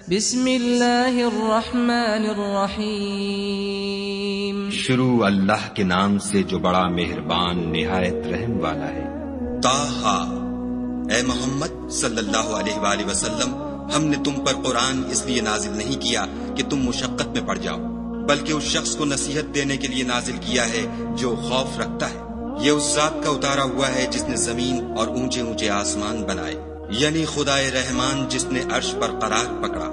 بسم اللہ الرحمن الرحیم شروع اللہ کے نام سے جو بڑا مہربان نہایت رحم والا ہے۔ طٰہٰ، اے محمد صلی اللہ علیہ وآلہ وسلم، ہم نے تم پر قرآن اس لیے نازل نہیں کیا کہ تم مشقت میں پڑ جاؤ، بلکہ اس شخص کو نصیحت دینے کے لیے نازل کیا ہے جو خوف رکھتا ہے۔ یہ اس ذات کا اتارا ہوا ہے جس نے زمین اور اونچے اونچے آسمان بنائے، یعنی خدائے رحمان جس نے عرش پر قرار پکڑا۔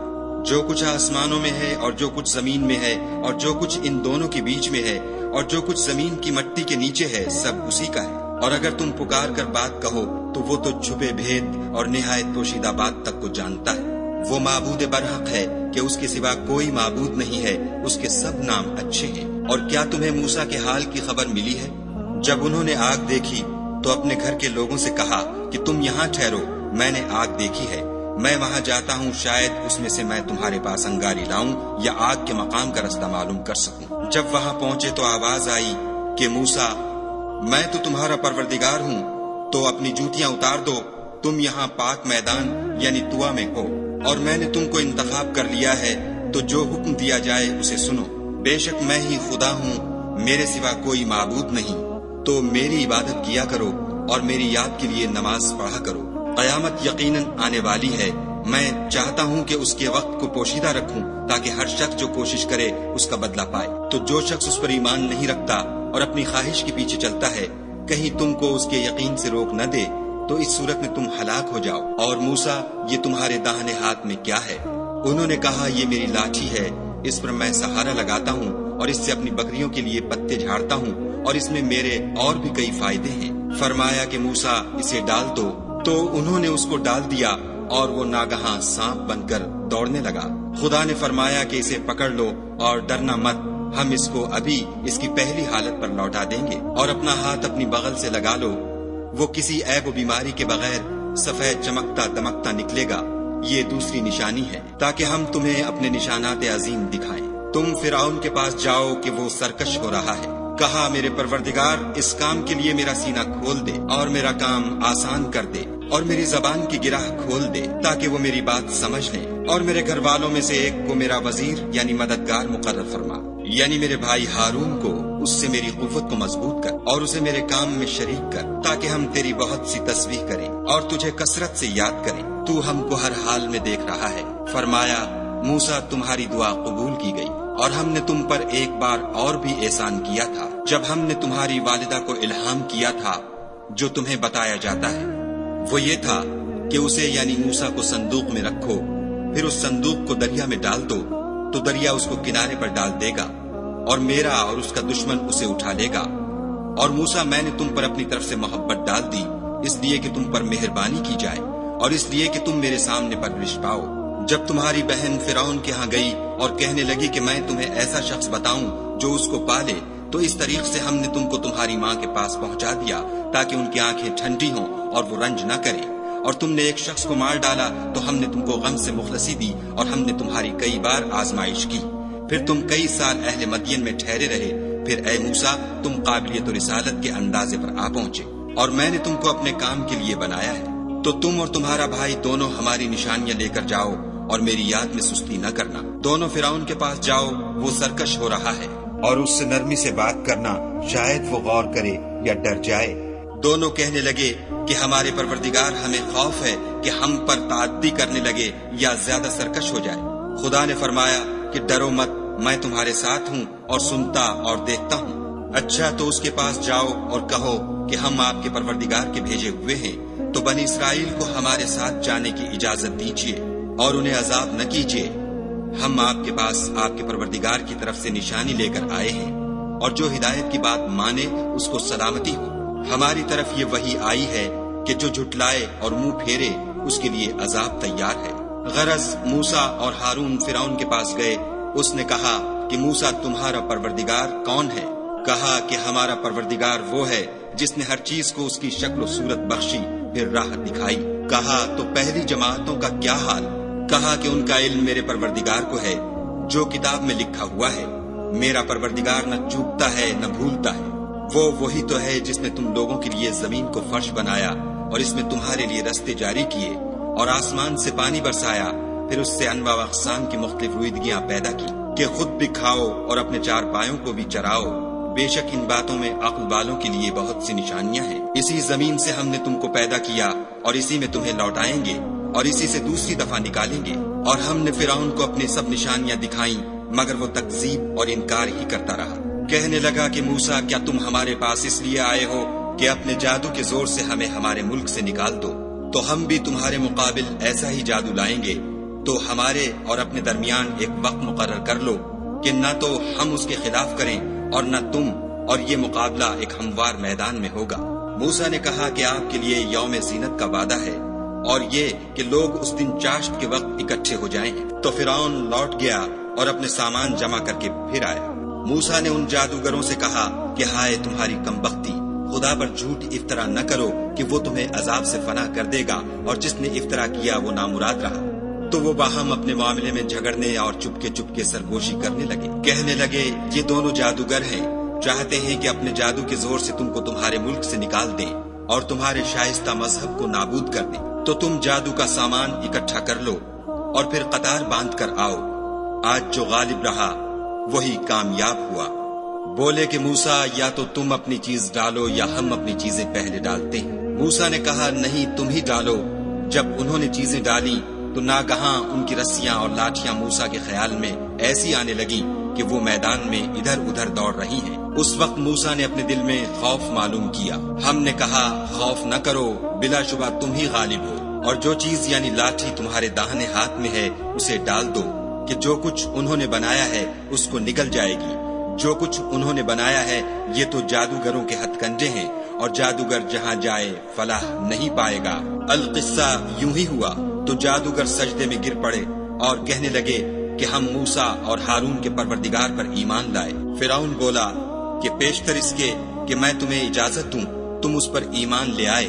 جو کچھ آسمانوں میں ہے اور جو کچھ زمین میں ہے اور جو کچھ ان دونوں کے بیچ میں ہے اور جو کچھ زمین کی مٹی کے نیچے ہے، سب اسی کا ہے۔ اور اگر تم پکار کر بات کہو تو وہ تو چھپے بھید اور نہایت پوشیدہ بات تک کو جانتا ہے۔ وہ معبود برحق ہے کہ اس کے سوا کوئی معبود نہیں ہے، اس کے سب نام اچھے ہیں۔ اور کیا تمہیں موسیٰ کے حال کی خبر ملی ہے؟ جب انہوں نے آگ دیکھی تو اپنے گھر کے لوگوں سے کہا کہ تم یہاں ٹھہرو، میں نے آگ دیکھی ہے، میں وہاں جاتا ہوں، شاید اس میں سے میں تمہارے پاس انگاری لاؤں یا آگ کے مقام کا رستہ معلوم کر سکوں۔ جب وہاں پہنچے تو آواز آئی کہ موسیٰ، میں تو تمہارا پروردگار ہوں، تو اپنی جوتیاں اتار دو، تم یہاں پاک میدان یعنی طویٰ میں ہو، اور میں نے تم کو انتخاب کر لیا ہے، تو جو حکم دیا جائے اسے سنو۔ بے شک میں ہی خدا ہوں، میرے سوا کوئی معبود نہیں، تو میری عبادت کیا کرو اور میری یاد کے لیے نماز پڑھا کرو۔ قیامت یقیناً آنے والی ہے، میں چاہتا ہوں کہ اس کے وقت کو پوشیدہ رکھوں تاکہ ہر شخص جو کوشش کرے اس کا بدلہ پائے۔ تو جو شخص اس پر ایمان نہیں رکھتا اور اپنی خواہش کے پیچھے چلتا ہے، کہیں تم کو اس کے یقین سے روک نہ دے، تو اس صورت میں تم ہلاک ہو جاؤ۔ اور موسیٰ، یہ تمہارے داہنے ہاتھ میں کیا ہے؟ انہوں نے کہا، یہ میری لاٹھی ہے، اس پر میں سہارا لگاتا ہوں اور اس سے اپنی بکریوں کے لیے پتے جھاڑتا ہوں، اور اس میں میرے اور بھی کئی فائدے ہیں۔ فرمایا کہ موسیٰ، اسے ڈال دو، تو انہوں نے اس کو ڈال دیا اور وہ ناگہاں سانپ بن کر دوڑنے لگا۔ خدا نے فرمایا کہ اسے پکڑ لو اور ڈرنا مت، ہم اس کو ابھی اس کی پہلی حالت پر لوٹا دیں گے، اور اپنا ہاتھ اپنی بغل سے لگا لو، وہ کسی عیب و بیماری کے بغیر سفید چمکتا دمکتا نکلے گا۔ یہ دوسری نشانی ہے تاکہ ہم تمہیں اپنے نشانات عظیم دکھائیں۔ تم فرعون کے پاس جاؤ کہ وہ سرکش ہو رہا ہے۔ کہا، میرے پروردگار، اس کام کے لیے میرا سینہ کھول دے اور میرا کام آسان کر دے، اور میری زبان کی گرہ کھول دے تاکہ وہ میری بات سمجھ لیں، اور میرے گھر والوں میں سے ایک کو میرا وزیر یعنی مددگار مقرر فرما، یعنی میرے بھائی ہارون کو، اس سے میری قوت کو مضبوط کر اور اسے میرے کام میں شریک کر، تاکہ ہم تیری بہت سی تسبیح کریں اور تجھے کثرت سے یاد کریں، تو ہم کو ہر حال میں دیکھ رہا ہے۔ فرمایا، موسیٰ، تمہاری دعا قبول کی گئی، اور ہم نے تم پر ایک بار اور بھی احسان کیا تھا، جب ہم نے تمہاری والدہ کو الہام کیا تھا جو تمہیں بتایا جاتا ہے۔ وہ یہ تھا کہ اسے یعنی موسیٰ کو صندوق میں رکھو، پھر اس صندوق کو دریا میں ڈال دو، تو دریا اس کو کنارے پر ڈال دے گا، اور میرا اور اس کا دشمن اسے اٹھا لے گا۔ اور موسیٰ، میں نے تم پر اپنی طرف سے محبت ڈال دی، اس لیے کہ تم پر مہربانی کی جائے اور اس لیے کہ تم میرے سامنے پرورش پاؤ۔ جب تمہاری بہن فرعون کے ہاں گئی اور کہنے لگی کہ میں تمہیں ایسا شخص بتاؤں جو اس کو پالے، تو اس طریق سے ہم نے تم کو تمہاری ماں کے پاس پہنچا دیا تاکہ ان کی آنکھیں ٹھنڈی ہوں اور وہ رنج نہ کرے۔ اور تم نے ایک شخص کو مار ڈالا تو ہم نے تم کو غم سے مخلصی دی، اور ہم نے تمہاری کئی بار آزمائش کی، پھر تم کئی سال اہل مدین میں ٹھہرے رہے، پھر اے موسیٰ، تم قابلیت و رسالت کے اندازے پر آ پہنچے، اور میں نے تم کو اپنے کام کے لیے بنایا ہے، تو تم اور تمہارا بھائی دونوں ہماری نشانیاں لے کر جاؤ اور میری یاد میں سستی نہ کرنا۔ دونوں فرعون کے پاس جاؤ، وہ سرکش ہو رہا ہے، اور اس سے نرمی سے بات کرنا، شاید وہ غور کرے یا ڈر جائے۔ دونوں کہنے لگے کہ ہمارے پروردگار، ہمیں خوف ہے کہ ہم پر تعدی کرنے لگے یا زیادہ سرکش ہو جائے۔ خدا نے فرمایا کہ ڈرو مت، میں تمہارے ساتھ ہوں اور سنتا اور دیکھتا ہوں۔ اچھا، تو اس کے پاس جاؤ اور کہو کہ ہم آپ کے پروردگار کے بھیجے ہوئے ہیں، تو بنی اسرائیل کو ہمارے ساتھ جانے کی اجازت دیجیے اور انہیں عذاب نہ کیجیے۔ ہم آپ کے پاس آپ کے پروردگار کی طرف سے نشانی لے کر آئے ہیں، اور جو ہدایت کی بات مانے اس کو سلامتی ہو۔ ہماری طرف یہ وحی آئی ہے کہ جو جھٹلائے اور منہ پھیرے اس کے لیے عذاب تیار ہے۔ غرض موسیٰ اور ہارون فرعون کے پاس گئے، اس نے کہا کہ موسیٰ، تمہارا پروردگار کون ہے؟ کہا کہ ہمارا پروردگار وہ ہے جس نے ہر چیز کو اس کی شکل و صورت بخشی، پھر راہ دکھائی۔ کہا، تو پہلی جماعتوں کا کیا حال؟ کہا کہ ان کا علم میرے پروردگار کو ہے، جو کتاب میں لکھا ہوا ہے۔ میرا پروردگار نہ چوکتا ہے نہ بھولتا ہے، وہ وہی تو ہے جس نے تم لوگوں کے لیے زمین کو فرش بنایا اور اس میں تمہارے لیے رستے جاری کیے، اور آسمان سے پانی برسایا پھر اس سے انواع و اقسام کی مختلف رویدگیاں پیدا کی کہ خود بھی کھاؤ اور اپنے چار پایوں کو بھی چراؤ، بے شک ان باتوں میں عقل والوں کے لیے بہت سی نشانیاں ہیں۔ اسی زمین سے ہم نے تم کو پیدا کیا اور اسی میں تمہیں لوٹائیں گے اور اسی سے دوسری دفعہ نکالیں گے۔ اور ہم نے فرعون کو اپنی سب نشانیاں دکھائیں مگر وہ تکذیب اور انکار ہی کرتا رہا۔ کہنے لگا کہ موسیٰ، کیا تم ہمارے پاس اس لیے آئے ہو کہ اپنے جادو کے زور سے ہمیں ہمارے ملک سے نکال دو؟ تو ہم بھی تمہارے مقابل ایسا ہی جادو لائیں گے، تو ہمارے اور اپنے درمیان ایک وقت مقرر کر لو کہ نہ تو ہم اس کے خلاف کریں اور نہ تم، اور یہ مقابلہ ایک ہموار میدان میں ہوگا۔ موسیٰ نے کہا کہ آپ کے لیے یوم زینت کا وعدہ ہے اور یہ کہ لوگ اس دن چاشت کے وقت اکٹھے ہو جائیں گے۔ تو فرعون لوٹ گیا اور اپنے سامان جمع کر کے پھر آیا۔ موسیٰ نے ان جادوگروں سے کہا کہ ہائے تمہاری کم بختی، خدا پر جھوٹ افطرا نہ کرو کہ وہ تمہیں عذاب سے فنا کر دے گا، اور جس نے افطرا کیا وہ نامراد رہا۔ تو وہ باہم اپنے معاملے میں جھگڑنے اور چپکے چپکے سرگوشی کرنے لگے۔ کہنے لگے یہ دونوں جادوگر ہیں، چاہتے ہیں کہ اپنے جادو کے زور سے تم کو تمہارے ملک سے نکال دیں اور تمہارے شائستہ مذہب کو نابود کر دیں۔ تو تم جادو کا سامان اکٹھا کر لو اور پھر قطار باندھ کر آؤ، آج جو غالب رہا وہی کامیاب ہوا۔ بولے کہ موسیٰ، یا تو تم اپنی چیز ڈالو یا ہم اپنی چیزیں پہلے ڈالتے ہیں۔ موسیٰ نے کہا نہیں، تم ہی ڈالو۔ جب انہوں نے چیزیں ڈالی تو ناگہاں ان کی رسیاں اور لاٹھیاں موسیٰ کے خیال میں ایسی آنے لگی کہ وہ میدان میں ادھر ادھر دوڑ رہی ہیں۔ اس وقت موسیٰ نے اپنے دل میں خوف معلوم کیا۔ ہم نے کہا خوف نہ کرو، بلا شبہ تم ہی غالب ہو، اور جو چیز یعنی لاٹھی تمہارے داہنے ہاتھ میں ہے اسے ڈال دو کہ جو کچھ انہوں نے بنایا ہے اس کو نکل جائے گی۔ جو کچھ انہوں نے بنایا ہے یہ تو جادوگروں کے ہتھ کنڈے ہیں، اور جادوگر جہاں جائے فلاح نہیں پائے گا۔ القصہ یوں ہی ہوا تو جادوگر سجدے میں گر پڑے اور کہنے لگے کہ ہم موسیٰ اور ہارون کے پروردگار پر ایمان لائے۔ فرعون بولا کہ پیشتر اس کے کہ میں تمہیں اجازت دوں تم اس پر ایمان لے آئے،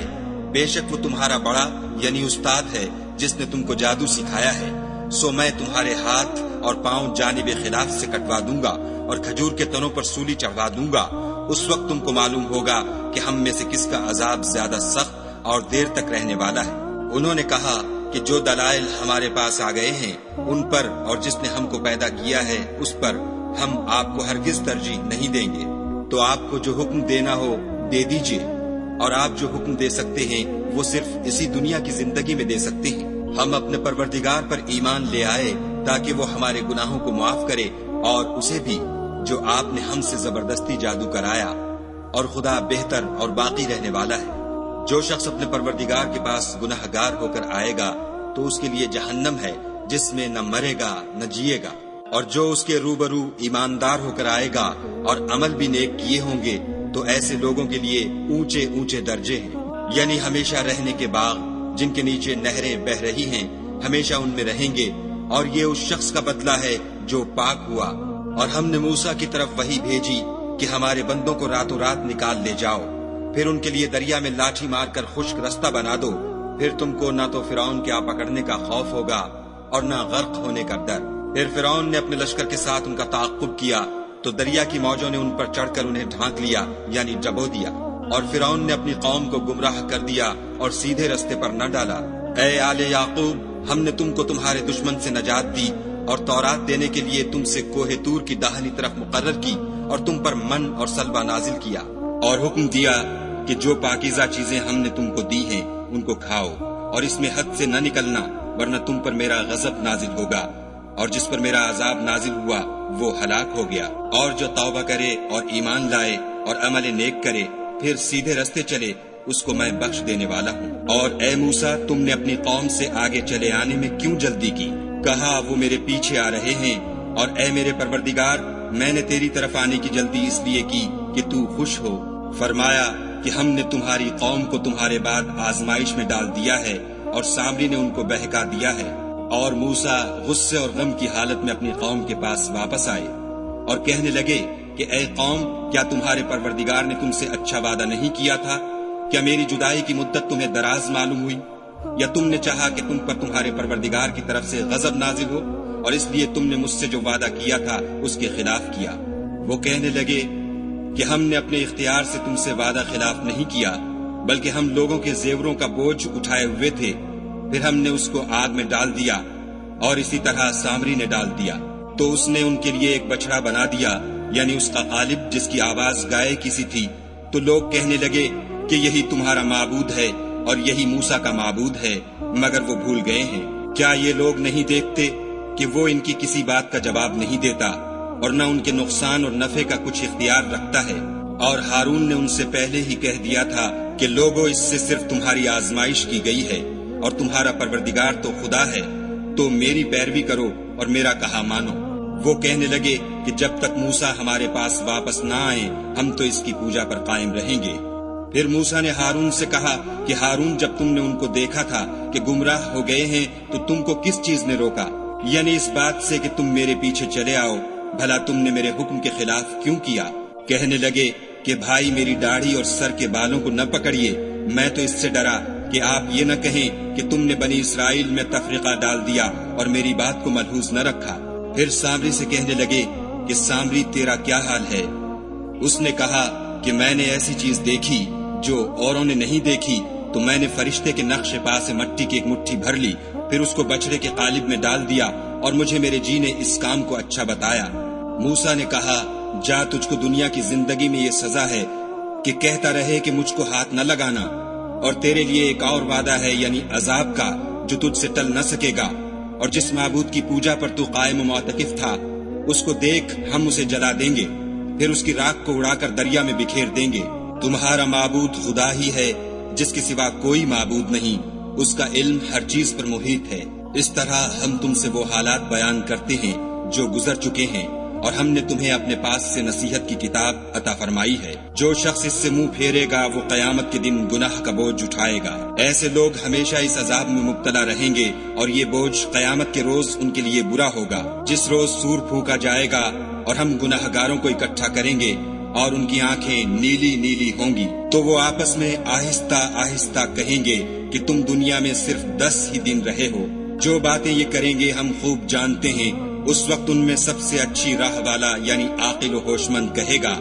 بے شک وہ تمہارا بڑا یعنی استاد ہے جس نے تم کو جادو سکھایا ہے، سو میں تمہارے ہاتھ اور پاؤں جانب خلاف سے کٹوا دوں گا اور کھجور کے تنوں پر سولی چڑھوا دوں گا۔ اس وقت تم کو معلوم ہوگا کہ ہم میں سے کس کا عذاب زیادہ سخت اور دیر تک رہنے والا ہے۔ انہوں نے کہا کہ جو دلائل ہمارے پاس آ گئے ہیں ان پر اور جس نے ہم کو پیدا کیا ہے اس پر ہم آپ کو ہرگز ترجیح نہیں دیں گے، تو آپ کو جو حکم دینا ہو دے دیجئے، اور آپ جو حکم دے سکتے ہیں وہ صرف اسی دنیا کی زندگی میں دے سکتے ہیں۔ ہم اپنے پروردگار پر ایمان لے آئے تاکہ وہ ہمارے گناہوں کو معاف کرے، اور اسے بھی جو آپ نے ہم سے زبردستی جادو کرایا، اور خدا بہتر اور باقی رہنے والا ہے۔ جو شخص اپنے پروردگار کے پاس گناہ گار ہو کر آئے گا تو اس کے لیے جہنم ہے جس میں نہ مرے گا نہ جیے گا، اور جو اس کے روبرو ایماندار ہو کر آئے گا اور عمل بھی نیک کیے ہوں گے تو ایسے لوگوں کے لیے اونچے اونچے درجے ہیں، یعنی ہمیشہ رہنے کے باغ جن کے نیچے نہریں بہ رہی ہیں، ہمیشہ ان میں رہیں گے، اور یہ اس شخص کا بدلہ ہے جو پاک ہوا۔ اور ہم نے موسیٰ کی طرف وحی بھیجی کہ ہمارے بندوں کو راتوں رات نکال لے جاؤ، پھر ان کے لیے دریا میں لاٹھی مار کر خشک رستہ بنا دو، پھر تم کو نہ تو فرعون کے آ پکڑنے کا خوف ہوگا اور نہ غرق ہونے کا ڈر۔ پھر فرعون نے اپنے لشکر کے ساتھ ان کا تعاقب کیا تو دریا کی موجوں نے ان پر چڑھ کر انہیں ڈھانک لیا یعنی ڈبو دیا، اور فرعون نے اپنی قوم کو گمراہ کر دیا اور سیدھے رستے پر نہ ڈالا۔ اے آل یعقوب، ہم نے تم کو تمہارے دشمن سے نجات دی اور تورات دینے کے لیے تم سے کوہ طور کی داہنی طرف مقرر کی، اور تم پر من اور سلوہ نازل کیا، اور حکم دیا کہ جو پاکیزہ چیزیں ہم نے تم کو دی ہیں ان کو کھاؤ، اور اس میں حد سے نہ نکلنا ورنہ تم پر میرا غضب نازل ہوگا، اور جس پر میرا عذاب نازل ہوا وہ ہلاک ہو گیا۔ اور جو توبہ کرے اور ایمان لائے اور عمل نیک کرے پھر سیدھے رستے چلے اس کو میں بخش دینے والا ہوں۔ اور اے موسیٰ، تم نے اپنی قوم سے آگے چلے آنے میں کیوں جلدی کی؟ کہا وہ میرے پیچھے آ رہے ہیں، اور اے میرے پروردگار، میں نے تیری طرف آنے کی جلدی اس لیے کی کہ تو خوش ہو۔ فرمایا کہ ہم نے تمہاری قوم کو تمہارے بعد آزمائش میں ڈال دیا ہے اور سامری نے ان کو بہکا دیا ہے۔ اور موسیٰ غصے اور غم کی حالت میں اپنی قوم کے پاس واپس آئے اور کہنے لگے کہ اے قوم، کیا تمہارے پروردگار نے تم سے اچھا وعدہ نہیں کیا تھا؟ کیا میری جدائی کی مدت تمہیں دراز معلوم ہوئی؟ یا تم نے چاہا کہ تم پر تمہارے پروردگار کی طرف سے غضب نازل ہو، اور اس لیے تم نے مجھ سے جو وعدہ کیا تھا اس کے خلاف کیا؟ وہ کہنے لگے کہ ہم نے اپنے اختیار سے تم سے وعدہ خلاف نہیں کیا، بلکہ ہم لوگوں کے زیوروں کا بوجھ اٹھائے ہوئے تھے، پھر ہم نے اس کو آگ میں ڈال دیا، اور اسی طرح سامری نے ڈال دیا، تو اس نے ان کے لیے ایک بچڑا بنا دیا، یعنی اس کا قالب جس کی آواز گائے کی سی تھی۔ تو لوگ کہنے لگے کہ یہی تمہارا معبود ہے اور یہی موسیٰ کا معبود ہے، مگر وہ بھول گئے ہیں۔ کیا یہ لوگ نہیں دیکھتے کہ وہ ان کی کسی بات کا جواب نہیں دیتا اور نہ ان کے نقصان اور نفع کا کچھ اختیار رکھتا ہے؟ اور ہارون نے ان سے پہلے ہی کہہ دیا تھا کہ لوگوں، اس سے صرف تمہاری آزمائش کی گئی ہے اور تمہارا پروردگار تو خدا ہے، تو میری پیروی کرو اور میرا کہا مانو۔ وہ کہنے لگے کہ جب تک موسیٰ ہمارے پاس واپس نہ آئیں ہم تو اس کی پوجا پر قائم رہیں گے۔ پھر موسیٰ نے ہارون سے کہا کہ ہارون، جب تم نے ان کو دیکھا تھا کہ گمراہ ہو گئے ہیں تو تم کو کس چیز نے روکا؟ یعنی اس بات سے کہ تم میرے پیچھے چلے آؤ، بھلا تم نے میرے حکم کے خلاف کیوں کیا؟ کہنے لگے کہ بھائی، میری داڑھی اور سر کے بالوں کو نہ پکڑیے، میں تو اس سے ڈرا کہ آپ یہ نہ کہیں کہ تم نے بنی اسرائیل میں تفرقہ ڈال دیا اور میری بات کو ملحوظ نہ رکھا۔ پھر سامری سے کہنے لگے کہ سامری، تیرا کیا حال ہے؟ اس نے کہا کہ میں نے ایسی چیز دیکھی جو اوروں نے نہیں دیکھی، تو میں نے فرشتے کے نقش پا سے مٹی کی ایک مٹھی بھر لی، پھر اس کو بچڑے کے قالب میں ڈال دیا اور مجھے میرے جی نے اس کام کو اچھا بتایا۔ موسیٰ نے کہا، جا، تجھ کو دنیا کی زندگی میں یہ سزا ہے کہ کہتا رہے کہ مجھ کو ہاتھ نہ لگانا، اور تیرے لیے ایک اور وعدہ ہے، یعنی عذاب کا، جو تجھ سے ٹل نہ سکے گا۔ اور جس معبود کی پوجا پر تو قائم و معتکف تھا، اس کو دیکھ، ہم اسے جلا دیں گے، پھر اس کی راکھ کو اڑا کر دریا میں بکھیر دیں گے۔ تمہارا معبود خدا ہی ہے، جس کے سوا کوئی معبود نہیں، اس کا علم ہر چیز پر محیط ہے۔ اس طرح ہم تم سے وہ حالات بیان کرتے ہیں جو گزر چکے ہیں، اور ہم نے تمہیں اپنے پاس سے نصیحت کی کتاب عطا فرمائی ہے۔ جو شخص اس سے منہ پھیرے گا وہ قیامت کے دن گناہ کا بوجھ اٹھائے گا۔ ایسے لوگ ہمیشہ اس عذاب میں مبتلا رہیں گے، اور یہ بوجھ قیامت کے روز ان کے لیے برا ہوگا، جس روز سور پھونکا جائے گا اور ہم گناہ گاروں کو اکٹھا کریں گے اور ان کی آنکھیں نیلی نیلی ہوں گی، تو وہ آپس میں آہستہ آہستہ کہیں گے کہ تم دنیا میں صرف 10 ہی دن رہے ہو۔ جو باتیں یہ کریں گے ہم خوب جانتے ہیں۔ اس وقت ان میں سب سے اچھی راہ والا یعنی عاقل و ہوش مند کہے گا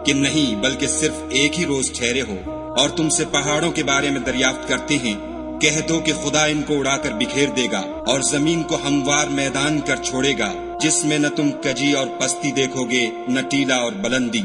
کہ نہیں، بلکہ صرف ایک ہی روز ٹھہرے ہو۔ اور تم سے پہاڑوں کے بارے میں دریافت کرتے ہیں، کہہ دو کہ خدا ان کو اڑا کر بکھیر دے گا اور زمین کو ہموار میدان کر چھوڑے گا، جس میں نہ تم کجی اور پستی دیکھو گے، نہ ٹیلا اور بلندی۔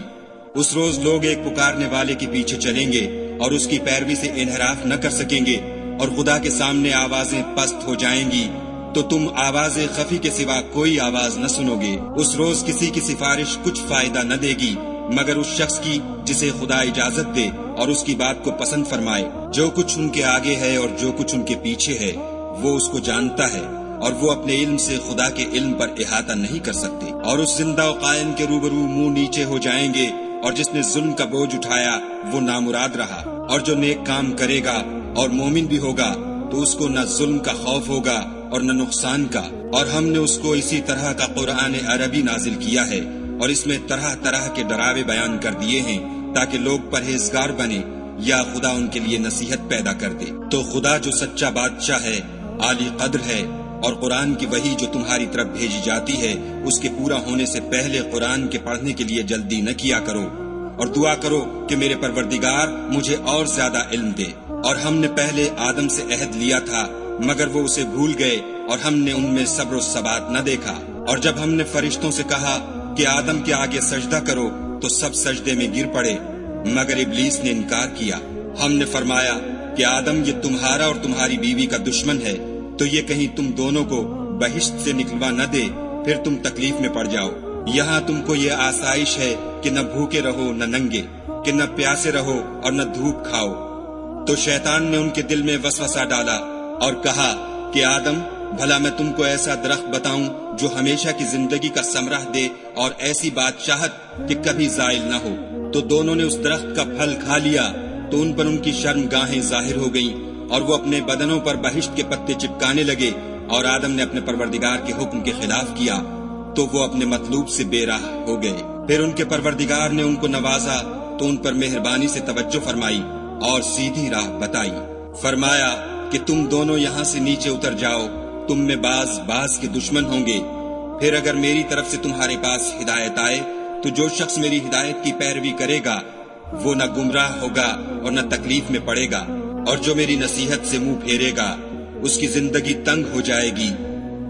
اس روز لوگ ایک پکارنے والے کے پیچھے چلیں گے اور اس کی پیروی سے انحراف نہ کر سکیں گے، اور خدا کے سامنے آوازیں پست ہو جائیں گی، تو تم آواز خفی کے سوا کوئی آواز نہ سنو گے۔ اس روز کسی کی سفارش کچھ فائدہ نہ دے گی مگر اس شخص کی جسے خدا اجازت دے اور اس کی بات کو پسند فرمائے۔ جو کچھ ان کے آگے ہے اور جو کچھ ان کے پیچھے ہے وہ اس کو جانتا ہے، اور وہ اپنے علم سے خدا کے علم پر احاطہ نہیں کر سکتے۔ اور اس زندہ و قائم کے روبرو منہ نیچے ہو جائیں گے، اور جس نے ظلم کا بوجھ اٹھایا وہ نامراد رہا، اور جو نیک کام کرے گا اور مومن بھی ہوگا تو اس کو نہ ظلم کا خوف ہوگا اور نہ نقصان کا۔ اور ہم نے اس کو اسی طرح کا قرآن عربی نازل کیا ہے، اور اس میں طرح طرح کے ڈراوے بیان کر دیے ہیں تاکہ لوگ پرہیزگار بنے یا خدا ان کے لیے نصیحت پیدا کر دے۔ تو خدا جو سچا بادشاہ ہے، عالی قدر ہے، اور قرآن کی وحی جو تمہاری طرف بھیجی جاتی ہے اس کے پورا ہونے سے پہلے قرآن کے پڑھنے کے لیے جلدی نہ کیا کرو، اور دعا کرو کہ میرے پروردگار مجھے اور زیادہ علم دے۔ اور ہم نے پہلے آدم سے عہد لیا تھا مگر وہ اسے بھول گئے، اور ہم نے ان میں صبر و ثبات نہ دیکھا۔ اور جب ہم نے فرشتوں سے کہا کہ آدم کے آگے سجدہ کرو تو سب سجدے میں گر پڑے مگر ابلیس نے انکار کیا۔ ہم نے فرمایا کہ آدم، یہ تمہارا اور تمہاری بیوی کا دشمن ہے، تو یہ کہیں تم دونوں کو بہشت سے نکلوا نہ دے، پھر تم تکلیف میں پڑ جاؤ۔ یہاں تم کو یہ آسائش ہے کہ نہ بھوکے رہو نہ ننگے، کہ نہ پیاسے رہو اور نہ دھوپ کھاؤ۔ تو شیطان نے ان کے دل میں وسوسہ ڈالا اور کہا کہ آدم، بھلا میں تم کو ایسا درخت بتاؤں جو ہمیشہ کی زندگی کا ثمرہ دے اور ایسی بادشاہت کہ کبھی زائل نہ ہو۔ تو دونوں نے اس درخت کا پھل کھا لیا تو ان پر ان کی شرم گاہیں ظاہر ہو گئیں، اور وہ اپنے بدنوں پر بہشت کے پتے چپکانے لگے، اور آدم نے اپنے پروردگار کے حکم کے خلاف کیا تو وہ اپنے مطلوب سے بے راہ ہو گئے۔ پھر ان کے پروردگار نے ان کو نوازا تو ان پر مہربانی سے توجہ فرمائی اور سیدھی راہ بتائی۔ فرمایا کہ تم دونوں یہاں سے نیچے اتر جاؤ، تم میں بعض کے دشمن ہوں گے۔ پھر اگر میری طرف سے تمہارے پاس ہدایت آئے تو جو شخص میری ہدایت کی پیروی کرے گا وہ نہ گمراہ ہوگا اور نہ تکلیف میں پڑے گا، اور جو میری نصیحت سے منہ پھیرے گا اس کی زندگی تنگ ہو جائے گی،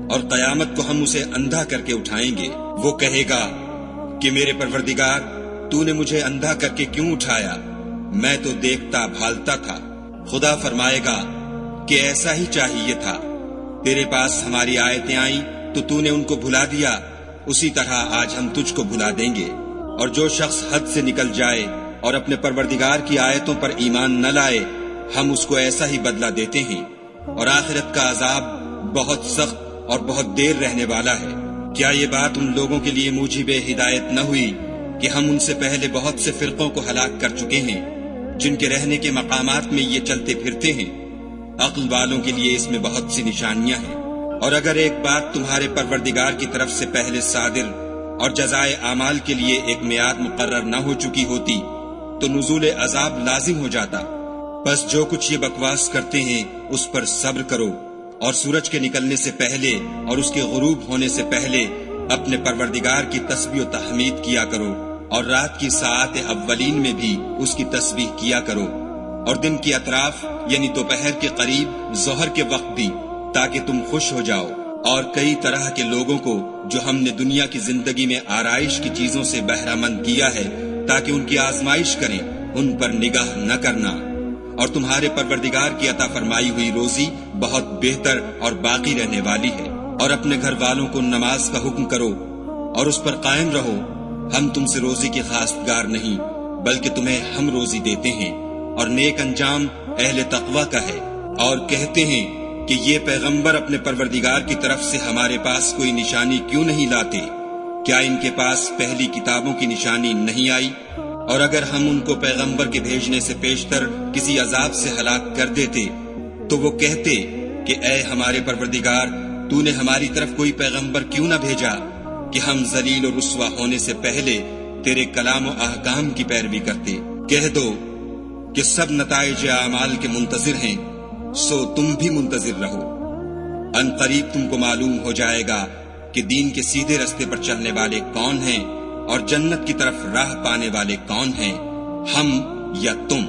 اور قیامت کو ہم اسے اندھا کر کے اٹھائیں گے۔ وہ کہے گا کہ میرے پروردگار، تو نے مجھے اندھا کر کے کیوں اٹھایا؟ میں تو دیکھتا بھالتا تھا۔ خدا فرمائے گا کہ ایسا ہی چاہیے تھا، تیرے پاس ہماری آیتیں آئیں تو نے ان کو بھلا دیا، اسی طرح آج ہم تجھ کو بھلا دیں گے۔ اور جو شخص حد سے نکل جائے اور اپنے پروردگار کی آیتوں پر ایمان نہ لائے، ہم اس کو ایسا ہی بدلہ دیتے ہیں، اور آخرت کا عذاب بہت سخت اور بہت دیر رہنے والا ہے۔ کیا یہ بات ان لوگوں کے لیے موجب ہدایت نہ ہوئی کہ ہم ان سے پہلے بہت سے فرقوں کو ہلاک کر چکے ہیں، جن کے رہنے کے مقامات میں یہ چلتے پھرتے ہیں؟ عقل والوں کے لیے اس میں بہت سی نشانیاں ہیں۔ اور اگر ایک بات تمہارے پروردگار کی طرف سے پہلے صادر اور جزائے اعمال کے لیے ایک میعاد مقرر نہ ہو چکی ہوتی تو نزول عذاب لازم ہو جاتا۔ بس جو کچھ یہ بکواس کرتے ہیں اس پر صبر کرو، اور سورج کے نکلنے سے پہلے اور اس کے غروب ہونے سے پہلے اپنے پروردگار کی تسبیح و تحمید کیا کرو، اور رات کی ساعات اولین میں بھی اس کی تسبیح کیا کرو، اور دن کی اطراف یعنی دوپہر کے قریب ظہر کے وقت بھی، تاکہ تم خوش ہو جاؤ۔ اور کئی طرح کے لوگوں کو جو ہم نے دنیا کی زندگی میں آرائش کی چیزوں سے بہرہ مند کیا ہے تاکہ ان کی آزمائش کریں، ان پر نگاہ نہ کرنا۔ اور تمہارے پروردگار کی عطا فرمائی ہوئی روزی بہت بہتر اور باقی رہنے والی ہے۔ اور اپنے گھر والوں کو نماز کا حکم کرو اور اس پر قائم رہو۔ ہم تم سے روزی کے خواستگار نہیں، بلکہ تمہیں ہم روزی دیتے ہیں، اور نیک انجام اہل تقوی کا ہے۔ اور کہتے ہیں کہ یہ پیغمبر اپنے پروردگار کی طرف سے ہمارے پاس کوئی نشانی کیوں نہیں لاتے؟ کیا ان کے پاس پہلی کتابوں کی نشانی نہیں آئی؟ اور اگر ہم ان کو پیغمبر کے بھیجنے سے پیشتر کسی عذاب سے ہلاک کر دیتے تو وہ کہتے کہ اے ہمارے پروردگار، تو نے ہماری طرف کوئی پیغمبر کیوں نہ بھیجا کہ ہم ذلیل و رسوا ہونے سے پہلے تیرے کلام و احکام کی پیروی کرتے۔ کہہ دو کہ سب نتائج اعمال کے منتظر ہیں، سو تم بھی منتظر رہو۔ ان قریب تم کو معلوم ہو جائے گا کہ دین کے سیدھے رستے پر چلنے والے کون ہیں، اور جنت کی طرف راہ پانے والے کون ہیں، ہم یا تم۔